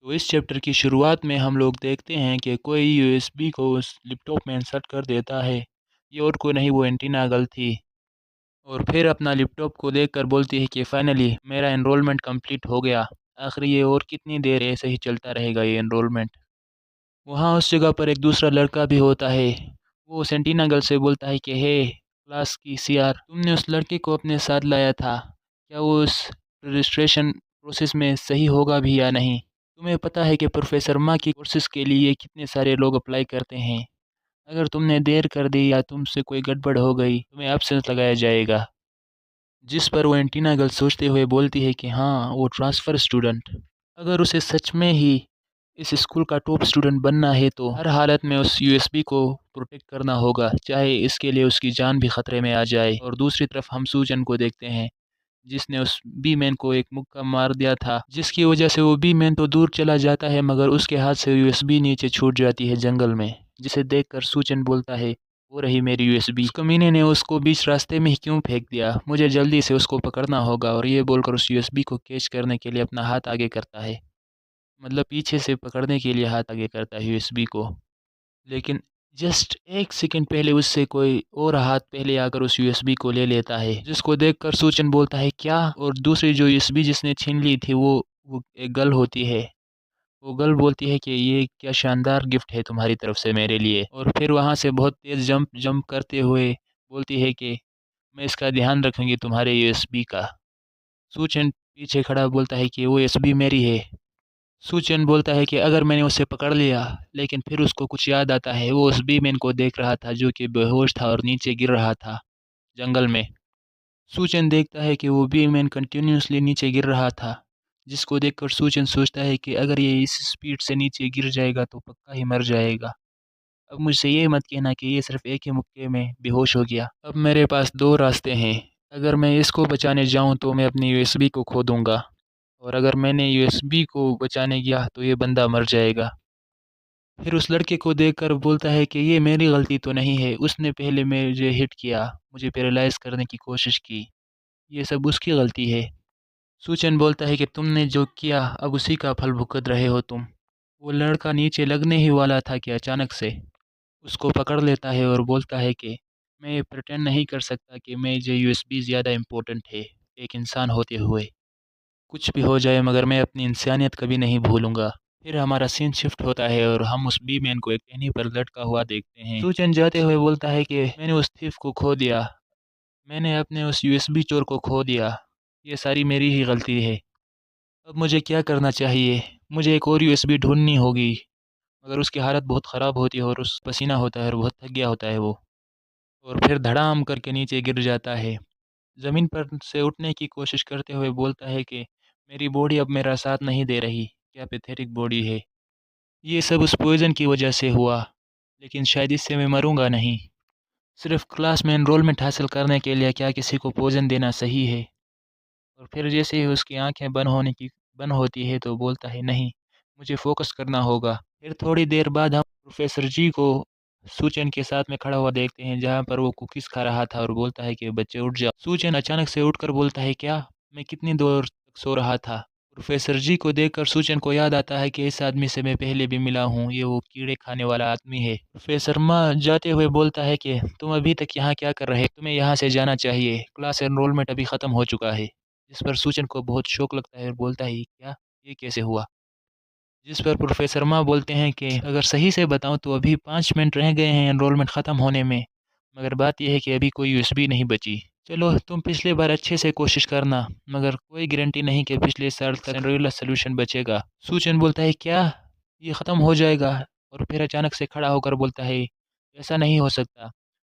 तो इस चैप्टर की शुरुआत में हम लोग देखते हैं कि कोई यूएसबी को उस लैपटॉप में इंसर्ट कर देता है। ये और कोई नहीं, वो एंटीना गर्ल थी। और फिर अपना लैपटॉप को देखकर बोलती है कि फाइनली मेरा एनरोलमेंट कंप्लीट हो गया। आखिर ये और कितनी देर ऐसे ही चलता रहेगा ये एनरोलमेंट। वहाँ उस जगह पर एक दूसरा लड़का भी होता है। वो सेंटीना गर्ल से बोलता है कि हे क्लास की सीआर, तुमने उस लड़के को अपने साथ लाया था, क्या वो उस रजिस्ट्रेशन प्रोसेस में सही होगा भी या नहीं? तुम्हें पता है कि प्रोफेसर मा की कोर्सेज के लिए कितने सारे लोग अप्लाई करते हैं। अगर तुमने देर कर दी या तुमसे कोई गड़बड़ हो गई, तुम्हें एब्सेंस लगाया जाएगा। जिस पर वो एंटीना गर्ल सोचते हुए बोलती है कि हाँ, वो ट्रांसफ़र स्टूडेंट, अगर उसे सच में ही इस स्कूल का टॉप स्टूडेंट बनना है तो हर हालत में उस यूएसबी को प्रोटेक्ट करना होगा, चाहे इसके लिए उसकी जान भी खतरे में आ जाए। और दूसरी तरफ हम सूजन को देखते हैं, जिसने उस बी मैन को एक मुक्का मार दिया था, जिसकी वजह से वो बी मैन तो दूर चला जाता है मगर उसके हाथ से यूएसबी नीचे छूट जाती है जंगल में। जिसे देखकर सूचन बोलता है, वो रही मेरी यूएसबी, उस कमीने ने उसको बीच रास्ते में ही क्यों फेंक दिया, मुझे जल्दी से उसको पकड़ना होगा। और ये बोलकर उस यूएसबी को कैच करने के लिए अपना हाथ आगे करता है, मतलब पीछे से पकड़ने के लिए हाथ आगे करता है यूएसबी को। लेकिन जस्ट 1 सेकंड पहले उससे कोई और हाथ पहले आकर उस यूएसबी को ले लेता है, जिसको देखकर सूचन बोलता है क्या? और दूसरी जो यूएसबी जिसने छीन ली थी वो एक गर्ल होती है। वो गर्ल बोलती है कि ये क्या शानदार गिफ्ट है तुम्हारी तरफ से मेरे लिए। और फिर वहाँ से बहुत तेज़ जंप जंप करते हुए बोलती है कि मैं इसका ध्यान रखूँगी तुम्हारे यूएसबी का। सूचन पीछे खड़ा बोलता है कि वो यूएसबी मेरी है। सूचन बोलता है कि अगर मैंने उसे पकड़ लिया, लेकिन फिर उसको कुछ याद आता है, वो उस बी-मैन को देख रहा था जो कि बेहोश था और नीचे गिर रहा था, जंगल में। सूचन देखता है कि वो बी-मैन कंटिन्यूअसली नीचे गिर रहा था, जिसको देखकर सूचन सोचता है कि अगर ये इस स्पीड से नीचे गिर जाएगा तो पक्का ही मर जाएगा। अब मुझसे ये मत कहना कि ये सिर्फ़ एक ही मुक्के में बेहोश हो गया। अब मेरे पास 2 रास्ते हैं, अगर मैं इसको बचाने जाऊँ तो मैं अपनी यूएसबी को खो दूँगा। और अगर मैंने यूएसबी को बचाने गया तो ये बंदा मर जाएगा। फिर उस लड़के को देखकर बोलता है कि ये मेरी गलती तो नहीं है, उसने पहले मुझे हिट किया, मुझे पैरालाइज़ करने की कोशिश की, ये सब उसकी गलती है। सूचन बोलता है कि तुमने जो किया अब उसी का फल भुगत रहे हो तुम। वो लड़का नीचे लगने ही वाला था कि अचानक से उसको पकड़ लेता है और बोलता है कि मैं ये प्रिटेंड नहीं कर सकता कि मुझे यूएसबी ज़्यादा इम्पोर्टेंट है, एक इंसान होते हुए। कुछ भी हो जाए मगर मैं अपनी इंसानियत कभी नहीं भूलूँगा। फिर हमारा सीन शिफ्ट होता है और हम उस बी-मैन को एक टहनी पर लटका हुआ देखते हैं। सूचन जाते हुए बोलता है कि मैंने उस थीफ को खो दिया। मैंने अपने उस यूएसबी चोर को खो दिया। ये सारी मेरी ही गलती है। अब मुझे क्या करना चाहिए? मुझे एक और यूएसबी ढूँढनी होगी। मगर उसकी हालत बहुत ख़राब होती है और उस पसीना होता है और बहुत थक गया होता है वो। और फिर धड़ाम करके नीचे गिर जाता है। ज़मीन पर से उठने की कोशिश करते हुए बोलता है कि मेरी बॉडी अब मेरा साथ नहीं दे रही, क्या पैथेटिक बॉडी है। ये सब उस पॉइज़न की वजह से हुआ, लेकिन शायद इससे मैं मरूँगा नहीं। सिर्फ़ क्लास में एनरोलमेंट हासिल करने के लिए क्या किसी को पॉइज़न देना सही है? और फिर जैसे ही उसकी आँखें बंद होती है तो बोलता है नहीं, मुझे फ़ोकस करना होगा। फिर थोड़ी देर बाद हम प्रोफ़ेसर जी को सूचन के साथ में खड़ा हुआ देखते हैं, जहाँ पर वो कुकीज़ खा रहा था और बोलता है कि बच्चे उठ जाओ। सूचन अचानक से उठकर बोलता है क्या? मैं कितनी देर तक सो रहा था? प्रोफ़ेसर जी को देखकर सूचन को याद आता है कि इस आदमी से मैं पहले भी मिला हूँ, ये वो कीड़े खाने वाला आदमी है। प्रोफ़ेसर मा जाते हुए बोलता है कि तुम अभी तक यहाँ क्या कर रहे? तुम्हें यहाँ से जाना चाहिए, क्लास एनरोलमेंट अभी ख़त्म हो चुका है। जिस पर सूचन को बहुत शॉक लगता है और बोलता है क्या? ये कैसे हुआ? जिस पर प्रोफ़ेसर मा बोलते हैं कि अगर सही से बताऊँ तो अभी 5 मिनट रह गए हैं एनरोलमेंट ख़त्म होने में, मगर बात ये है कि अभी कोई यूएसबी नहीं बची। चलो तुम पिछली बार अच्छे से कोशिश करना, मगर कोई गारंटी नहीं कि पिछले साल तक सिंड्रेला सॉल्यूशन बचेगा। सूचन बोलता है क्या? ये ख़त्म हो जाएगा? और फिर अचानक से खड़ा होकर बोलता है ऐसा नहीं हो सकता।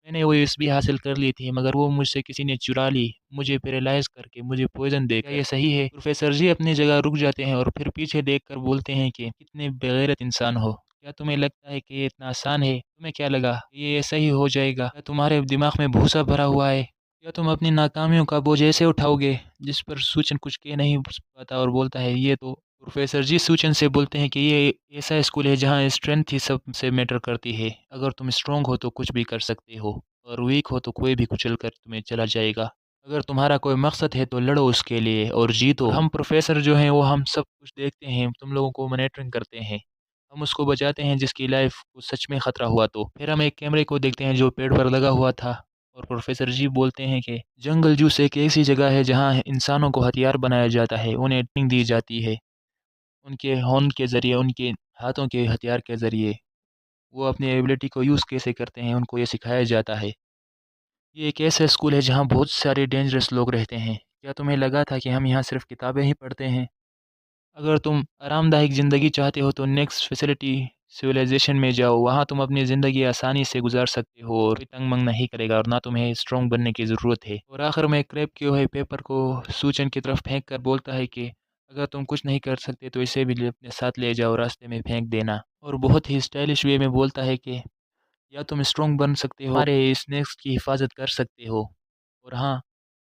मैंने वो यूएसबी हासिल कर ली थी मगर वो मुझसे किसी ने चुरा ली, मुझे पैरालाइज़ करके, मुझे पॉइज़न देकर। क्या ये सही है? प्रोफ़ेसर जी अपनी जगह रुक जाते हैं और फिर पीछे देखकर बोलते हैं कि कितने बेगैरत इंसान हो। क्या तुम्हें लगता है कि ये इतना आसान है? तुम्हें क्या लगा ये ऐसा ही हो जाएगा? क्या तुम्हारे दिमाग में भूसा भरा हुआ है? क्या तुम अपनी नाकामियों का बोझ ऐसे उठाओगे? जिस पर सूचन कुछ कह नहीं पाता और बोलता है ये तो प्रोफ़ेसर जी सूचन से बोलते हैं कि ये ऐसा स्कूल है जहाँ स्ट्रेंथ ही सबसे मैटर करती है। अगर तुम स्ट्रॉन्ग हो तो कुछ भी कर सकते हो और वीक हो तो कोई भी कुचल कर तुम्हें चला जाएगा। अगर तुम्हारा कोई मकसद है तो लड़ो उसके लिए और जीतो। और हम प्रोफ़ेसर जो हैं वो हम सब कुछ देखते हैं, तुम लोगों को मॉनिटरिंग करते हैं। हम उसको बचाते हैं जिसकी लाइफ़ को सच में ख़तरा हुआ तो। फिर हम एक कैमरे को देखते हैं जो पेड़ पर लगा हुआ था और प्रोफ़ेसर जी बोलते हैं कि जंगल जूस एक ऐसी जगह है जहाँ इंसानों को हथियार बनाया जाता है, उन्हें ट्रेनिंग दी जाती है। उनके हॉर्न के ज़रिए, उनके हाथों के हथियार के ज़रिए वो अपनी एबिलिटी को यूज़ कैसे करते हैं, उनको ये सिखाया जाता है। ये एक ऐसा स्कूल है जहाँ बहुत सारे डेंजरस लोग रहते हैं। क्या तुम्हें लगा था कि हम यहाँ सिर्फ़ किताबें ही पढ़ते हैं? अगर तुम आरामदायक ज़िंदगी चाहते हो तो नेक्स्ट फैसिलिटी सिविलाइज़ेशन में जाओ। वहाँ तुम अपनी ज़िंदगी आसानी से गुज़ार सकते हो और कोई तंग-मंग नहीं करेगा और ना तुम्हें स्ट्रॉन्ग बनने की ज़रूरत है। और आखिर में क्रैप किए हुए पेपर को सूचन की तरफ फेंक कर बोलता है कि अगर तुम कुछ नहीं कर सकते तो इसे भी अपने साथ ले जाओ, रास्ते में फेंक देना। और बहुत ही स्टाइलिश वे में बोलता है कि या तुम स्ट्रॉन्ग बन सकते हो, हमारे स्नैक्स की हिफाज़त कर सकते हो। और हाँ,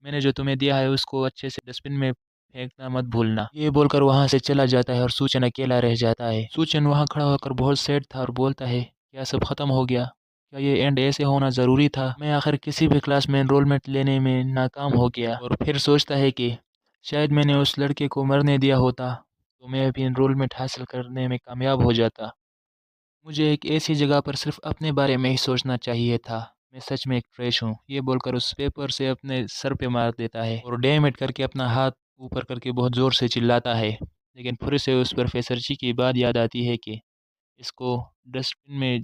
मैंने जो तुम्हें दिया है उसको अच्छे से डस्टबिन में फेंकना मत भूलना। ये बोलकर वहाँ से चला जाता है और सूचन अकेला रह जाता है। सूचन वहाँ खड़ा होकर बहुत सैड था और बोलता है, क्या सब खत्म हो गया? क्या ये एंड ऐसे होना ज़रूरी था? मैं आखिर किसी भी क्लास में एनरोलमेंट लेने में नाकाम हो गया। और फिर सोचता है कि शायद मैंने उस लड़के को मरने दिया होता, तो मैं भी एनरोलमेंट हासिल करने में कामयाब हो जाता। मुझे एक ऐसी जगह पर सिर्फ़ अपने बारे में ही सोचना चाहिए था। मैं सच में एक ट्रैश हूँ। ये बोलकर उस पेपर से अपने सर पे मार देता है और डैम इट करके अपना हाथ ऊपर करके बहुत ज़ोर से चिल्लाता है। लेकिन फिर से उस प्रोफ़ेसर जी की बात याद आती है कि इसको डस्टबिन में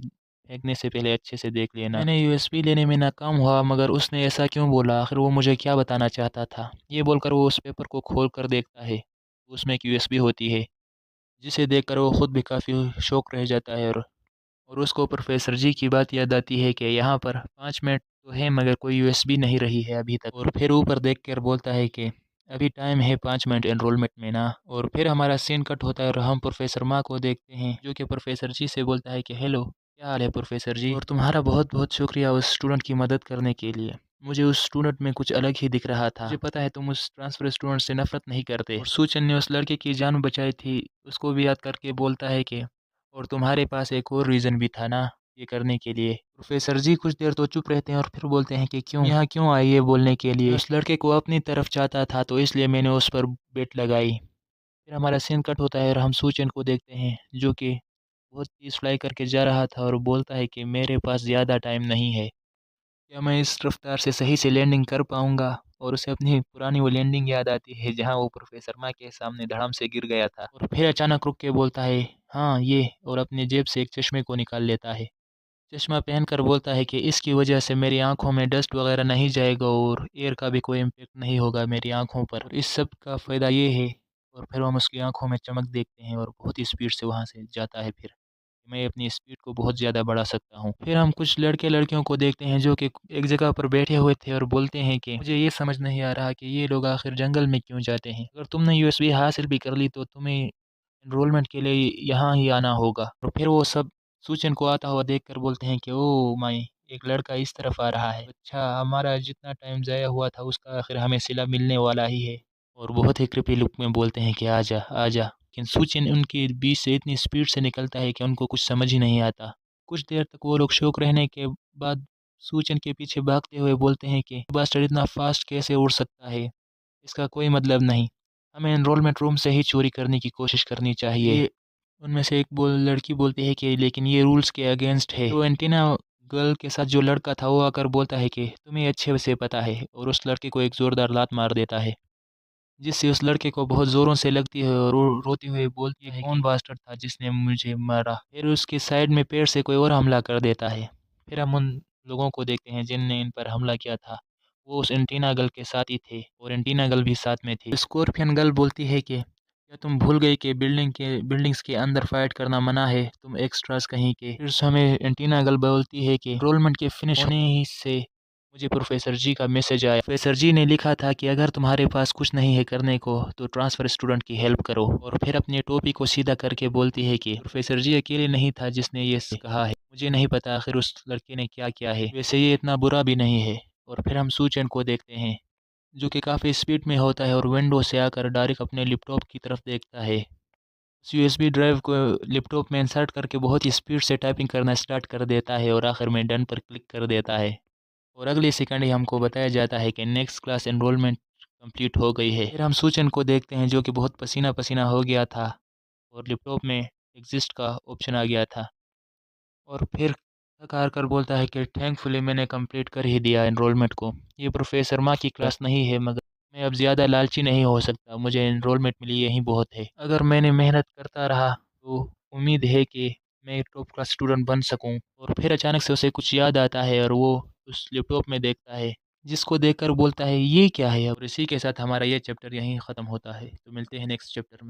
फेंकने से पहले अच्छे से देख लेना। मैंने यूएसबी लेने में नाकाम हुआ मगर उसने ऐसा क्यों बोला? आखिर वो मुझे क्या बताना चाहता था? ये बोलकर वो उस पेपर को खोल कर देखता है। उसमें एक यूएसबी होती है, जिसे देखकर वो खुद भी काफ़ी शॉक रह जाता है और उसको प्रोफ़ेसर जी की बात याद आती है कि यहाँ पर 5 मिनट तो है मगर कोई यूएसबी नहीं रही है अभी तक। और फिर ऊपर देख कर बोलता है कि अभी टाइम है 5 मिनट एनरोलमेंट में ना। और फिर हमारा सीन कट होता है और हम प्रोफ़ेसर मा को देखते हैं जो कि प्रोफ़ेसर जी से बोलता है कि हेलो, क्या हाल है प्रोफ़ेसर जी? और तुम्हारा बहुत-बहुत शुक्रिया उस स्टूडेंट की मदद करने के लिए। मुझे उस स्टूडेंट में कुछ अलग ही दिख रहा था। मुझे पता है तुम उस ट्रांसफ़र स्टूडेंट से नफ़रत नहीं करते। और सूचन ने उस लड़के की जान बचाई थी, उसको भी याद करके बोलता है कि और तुम्हारे पास एक और रीज़न भी था ना, ये करने के लिए। प्रोफ़ेसर जी कुछ देर तो चुप रहते हैं और फिर बोलते हैं कि क्यों? यहाँ क्यों आए ये बोलने के लिए? मैं उस लड़के को अपनी तरफ चाहता था तो इसलिए मैंने उस पर बेट लगाई। फिर हमारा सीन कट होता है और हम सूचन को देखते हैं जो कि बहुत तेज़ फ्लाई करके जा रहा था और बोलता है कि मेरे पास ज़्यादा टाइम नहीं है। क्या मैं इस रफ़्तार से सही से लैंडिंग कर पाऊँगा? और उसे अपनी पुरानी वो लैंडिंग याद आती है जहाँ वो प्रोफ़ेसर मा के सामने धड़ाम से गिर गया था। और फिर अचानक रुक के बोलता है, हाँ, ये और अपनी जेब से एक चश्मे को निकाल लेता है। चश्मा पहनकर बोलता है कि इसकी वजह से मेरी आँखों में डस्ट वग़ैरह नहीं जाएगा और एयर का भी कोई इम्पैक्ट नहीं होगा मेरी आँखों पर। और इस सब का फ़ायदा ये है और फिर हम उसकी आँखों में चमक देखते हैं और बहुत ही स्पीड से वहाँ से जाता है फिर। मैं अपनी स्पीड को बहुत ज़्यादा बढ़ा सकता हूँ। फिर हम कुछ लड़के-लड़कियों को देखते हैं जो कि एक जगह पर बैठे हुए थे और बोलते हैं कि मुझे ये समझ नहीं आ रहा कि ये लोग आखिर जंगल में क्यों जाते हैं? अगर तुमने यूएसबी हासिल भी कर ली तो तुम्हें एनरोलमेंट के लिए यहाँ ही आना होगा। और फिर वो सब सूचन को आता हुआ देखकर बोलते हैं कि ओह माई! एक लड़का इस तरफ आ रहा है। अच्छा, हमारा जितना टाइम ज़ाया हुआ था उसका आखिर हमें सिला मिलने वाला ही है। और बहुत ही क्रीपी लुक में बोलते हैं कि आजा, आजा। लेकिन सूचिन उनके बीच से इतनी स्पीड से निकलता है कि उनको कुछ समझ ही नहीं आता। कुछ देर तक वो लोग शौक रहने के बाद सूचन के पीछे भागते हुए बोलते हैं कि बास्टर्ड इतना फास्ट कैसे उड़ सकता है? इसका कोई मतलब नहीं। हमें एनरोलमेंट रूम से ही चोरी करने की कोशिश करनी चाहिए। उनमें से एक लड़की बोलती है कि लेकिन ये रूल्स के अगेंस्ट है। तो एंटीना गर्ल के साथ जो लड़का था वो आकर बोलता है कि तुम्हें अच्छे से पता है और उस लड़के को एक ज़ोरदार लात मार देता है। जिससे उस लड़के को बहुत ज़ोरों से लगती है और वो रोती हुई बोलती है कौन बास्टर्ड था जिसने मुझे मारा। फिर उसके साइड में पेड़ से कोई और हमला कर देता है। फिर हम उन लोगों को देखते हैं जिनने इन पर हमला किया था। वो उस एंटीना गर्ल के साथ ही थे और एंटीना गर्ल भी साथ में थी। स्कॉर्पियन गर्ल बोलती है कि क्या तुम भूल गई कि बिल्डिंग्स के अंदर फाइट करना मना है, तुम एक्स्ट्रास कहीं के। फिर हमें एंटीना गर्ल बोलती है कि एनरोलमेंट के फिनिश होने ही से मुझे प्रोफ़ेसर जी का मैसेज आया। प्रोफ़ेसर जी ने लिखा था कि अगर तुम्हारे पास कुछ नहीं है करने को तो ट्रांसफ़र स्टूडेंट की हेल्प करो। और फिर अपनी टोपी को सीधा करके बोलती है कि प्रोफ़ेसर जी अकेले नहीं था जिसने ये कहा है। मुझे नहीं पता आखिर उस लड़के ने क्या किया है। वैसे ये इतना बुरा भी नहीं है। और फिर हम सूचन को देखते हैं जो कि काफ़ी स्पीड में होता है और विंडो से आकर डायरेक्ट अपने लैपटॉप की तरफ देखता है। उस यूएसबी ड्राइव को लैपटॉप में इंसर्ट करके बहुत ही स्पीड से टाइपिंग करना स्टार्ट कर देता है और आखिर में डन पर क्लिक कर देता है। और अगले सेकंड ही हमको बताया जाता है कि नेक्स्ट क्लास एनरोलमेंट कंप्लीट हो गई है। फिर हम सूचन को देखते हैं जो कि बहुत पसीना-पसीना हो गया था और लैपटॉप में एग्ज़िस्ट का ऑप्शन आ गया था। और फिर थक हार कर बोलता है कि थैंकफुली मैंने कंप्लीट कर ही दिया एनरोलमेंट को। ये प्रोफ़ेसर माँ की क्लास नहीं है मगर मैं अब ज़्यादा लालची नहीं हो सकता, मुझे एनरोलमेंट मिली यही बहुत है। अगर मैंने मेहनत करता रहा तो उम्मीद है कि मैं टॉप क्लास स्टूडेंट बन सकूँ। और फिर अचानक से उसे कुछ याद आता है और वो उस लैपटॉप में देखता है, जिसको देखकर बोलता है ये क्या है? और इसी के साथ हमारा ये चैप्टर यहीं ख़त्म होता है। तो मिलते हैं नेक्स्ट चैप्टर में।